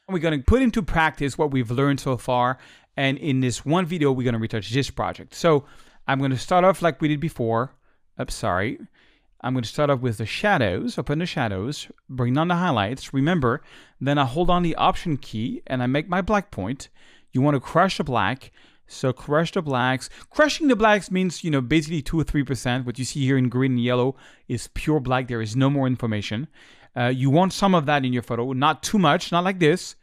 We're going to put into practice what we've learned so far. And in this one video, we're going to retouch this project. So I'm going to start off like we did before. I'm going to start off with the shadows. Open the shadows, bring down the highlights. Remember, then I hold on the Option key and I make my black point. You want to crush the black. So crush the blacks. Crushing the blacks means, basically 2 or 3%. What you see here in green and yellow is pure black. There is no more information. You want some of that in your photo. Not too much. Not like this.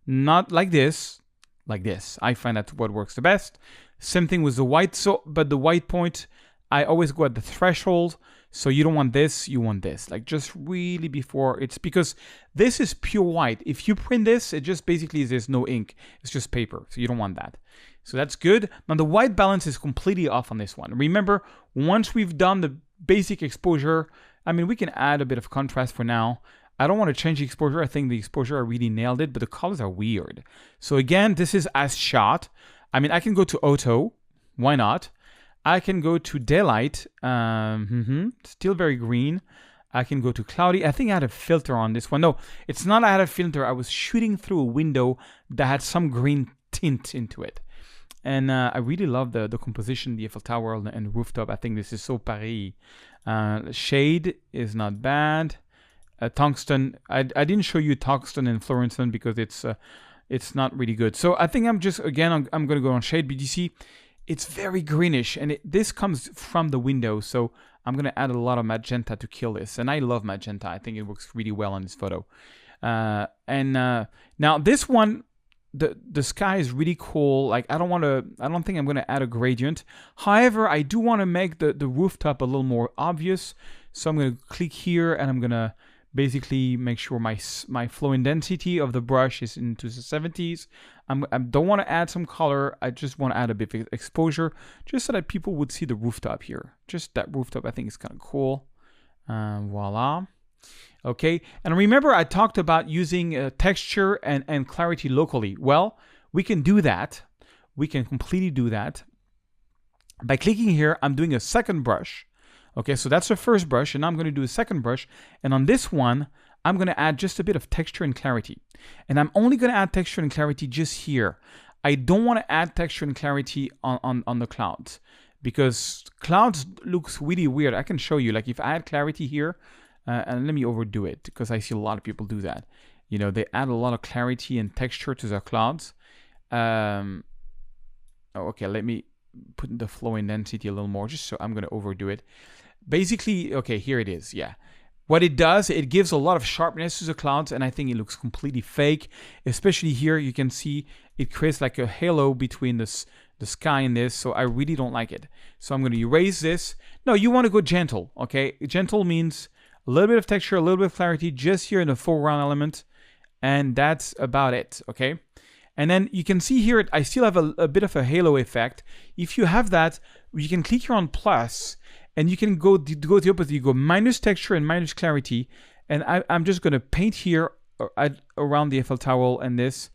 Not like this. Like this. I find that's what works the best. Same thing with the white. But the white point, I always go at the threshold. So you don't want this, you want this. Like just really before it's, because this is pure white. If you print this, it just basically there's no ink. It's just paper. So you don't want that. So that's good. Now the white balance is completely off on this one. Remember, once we've done the basic exposure, we can add a bit of contrast for now. I don't want to change the exposure. I think the exposure, I really nailed it, but the colors are weird. So again, this is as shot. I can go to auto. Why not? I can go to daylight. Still very green. I can go to cloudy. I think I had a filter on this one. No, it's not I had a filter. I was shooting through a window that had some green tint into it. And I really love the composition, the Eiffel Tower and rooftop. I think this is so Paris. Shade is not bad. Tungsten. I didn't show you tungsten and fluorescent because it's not really good. So I think I'm going to go on shade. But you see, it's very greenish. And this comes from the window. So I'm going to add a lot of magenta to kill this. And I love magenta. I think it works really well on this photo. Now this one, the sky is really cool. Like I don't think I'm going to add a gradient. However, I do want to make the rooftop a little more obvious. So I'm going to click here and I'm going to basically make sure my flow intensity of the brush is into the 70s. I don't want to add some color. I just want to add a bit of exposure just so that people would see the rooftop here. Just that rooftop I think is kind of cool. Voila. Okay, and remember I talked about using texture and clarity locally. Well, we can do that. We can completely do that. By clicking here, I'm doing a second brush. Okay, so that's the first brush, and now I'm going to do a second brush. And on this one, I'm going to add just a bit of texture and clarity. And I'm only going to add texture and clarity just here. I don't want to add texture and clarity on the clouds, because clouds looks really weird. I can show you, like if I add clarity here, and let me overdo it because I see a lot of people do that. They add a lot of clarity and texture to their clouds. Okay, let me put the flow intensity a little more, just so I'm going to overdo it. Basically, okay, here it is. Yeah. What it does, it gives a lot of sharpness to the clouds, and I think it looks completely fake. Especially here, you can see it creates like a halo between the sky and this, so I really don't like it. So I'm going to erase this. No, you want to go gentle, okay? Gentle means a little bit of texture, a little bit of clarity just here in the foreground element, and that's about it, okay? And then you can see here, I still have a bit of a halo effect. If you have that, you can click here on plus, and you can go the opposite. You go minus texture and minus clarity, and I'm just going to paint here around the Eiffel Tower and this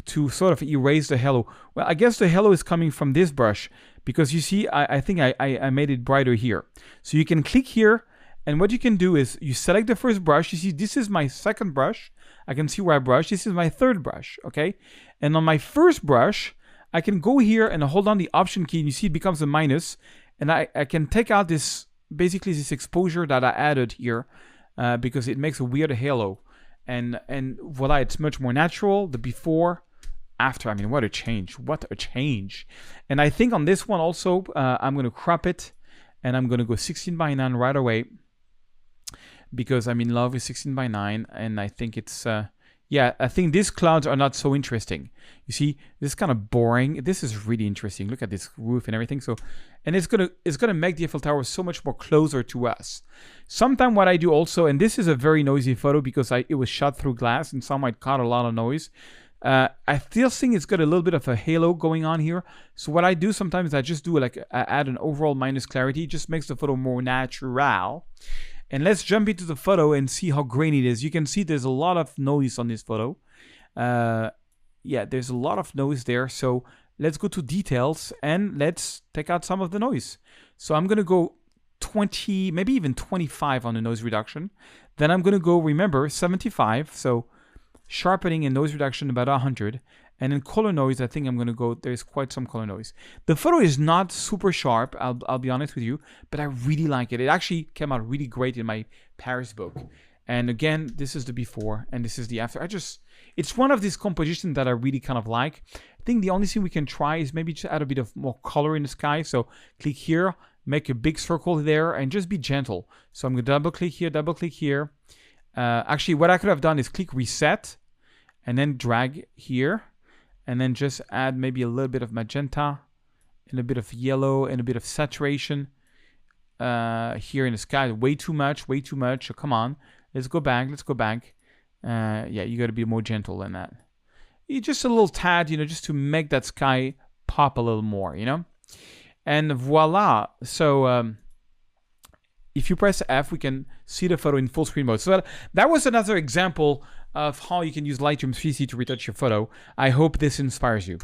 to sort of erase the halo. Well, I guess the halo is coming from this brush, because you see, I think I made it brighter here. So you can click here, and what you can do is you select the first brush. You see, this is my second brush. I can see where I brush. This is my third brush, okay? And on my first brush, I can go here and hold on the Option key, and you see it becomes a minus. And I can take out this, basically this exposure that I added here, because it makes a weird halo. And voila, it's much more natural. The before, after, what a change. What a change. And I think on this one also, I'm going to crop it, and I'm going to go 16:9 right away, because I'm in love with 16:9, and I think it's I think these clouds are not so interesting. You see, this is kind of boring. This is really interesting. Look at this roof and everything. So, and it's gonna make the Eiffel Tower so much more closer to us. Sometimes what I do also, and this is a very noisy photo because it was shot through glass, and some might caught a lot of noise. I still think it's got a little bit of a halo going on here. So what I do sometimes, I just do I add an overall minus clarity. It just makes the photo more natural. And let's jump into the photo and see how grainy it is. You can see there's a lot of noise on this photo. There's a lot of noise there. So let's go to details and let's take out some of the noise. So I'm going to go 20, maybe even 25 on the noise reduction. Then I'm going to go, remember, 75. So Sharpening and noise reduction about 100. And then color noise, I think I'm going to go, there's quite some color noise. The photo is not super sharp, I'll be honest with you, but I really like it. It actually came out really great in my Paris book. And again, this is the before and this is the after. It's one of these compositions that I really kind of like. I think the only thing we can try is maybe just add a bit of more color in the sky. So click here, make a big circle there, and just be gentle. So I'm going to double click here. Actually, what I could have done is click reset and then drag here. And then just add maybe a little bit of magenta and a bit of yellow and a bit of saturation here in the sky. Way too much. So come on. Let's go back. Yeah, you got to be more gentle than that. Just a little tad, just to make that sky pop a little more, And voila. So if you press F, we can see the photo in full screen mode. So that was another example of how you can use Lightroom 3C to retouch your photo. I hope this inspires you.